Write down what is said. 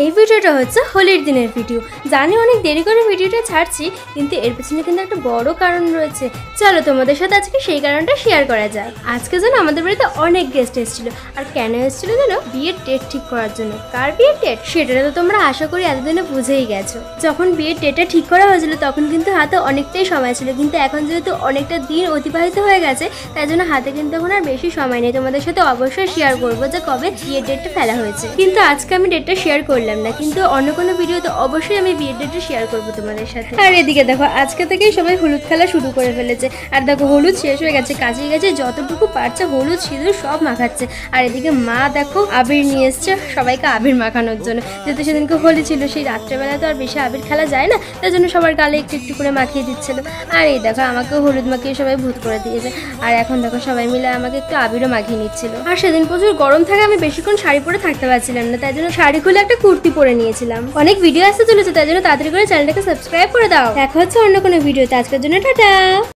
এই ভিডিওটা হচ্ছে হোলির দিনের ভিডিও। জানি অনেক দেরি করে ভিডিওটা ছাড়ছি, কিন্তু এর পেছনে কিন্তু একটা বড় কারণ রয়েছে। চলো তোমাদের সাথে আজকে সেই কারণটা শেয়ার করা যাক। আজকে যেন আমাদের বাড়িতে অনেক গেস্ট এসেছিল, আর কেন এসেছিল যেন বিয়ের ডেট ঠিক করার জন্য। কার বিয়ের ডেট সেটা তো তোমরা আশা করি এতদিনে বুঝেই গেছো। যখন বিয়ের ডেটটা ঠিক করা হয়েছিল তখন কিন্তু হাতে অনেকটাই সময় ছিল, কিন্তু এখন যেহেতু অনেকটা দিন অতিবাহিত হয়ে গেছে তাই জন্য হাতে কিন্তু এখন আর বেশি সময় নেই। তোমাদের সাথে অবশ্যই শেয়ার করবো যে কবে বিয়ের ডেটটা ফেলা হয়েছে, কিন্তু আজকে আমি ডেটটা শেয়ার করলাম না, কিন্তু অন্য কোনো ভিডিওতে অবশ্যই আমি বিয়ের ডেটটা শেয়ার করবো তোমাদের সাথে। আর এদিকে দেখো আজকে থেকেই সবাই হলুদ খেলা শুরু করে ফেলেছে, আর দেখো হলুদ শেষ হয়ে গেছে, কাছে গেছে যতটুকু পারছে হলুদ সিঁদুর সব মাখাচ্ছে। আর এদিকে মা দেখো আবির নিয়ে এসছে সবাইকে আবির মাখানোর জন্য, যেহেতু সেদিনকে হোলি ছিল, সেই রাত্রেবেলা তো আর বেশি আবির খেলা যায় না, তাই জন্য সবার গালে একটু একটু করে মাখিয়ে দিচ্ছিল। আর এই দেখো আমাকেও হলুদ মাখিয়ে সবাই ভূত করে দিয়েছে, আর এখন দেখো সবাই মিলে আমাকে একটু আবিরও মাখিয়ে নিচ্ছিল। আর সেদিন প্রচুর গরম থাকে, আমি বেশিক্ষণ শাড়ি পরে থাকতে পারছিলাম না, তাই জন্য শাড়ি খুলে একটা কুর্তি পরে নিয়েছিলাম। অনেক ভিডিও আসতে চলেছে, তাই জন্য তাড়াতাড়ি করে চ্যানেলটাকে সাবস্ক্রাইব করে দাও। দেখা হচ্ছে অন্য কোনো ভিডিওতে, আজকের জন্য টাটা।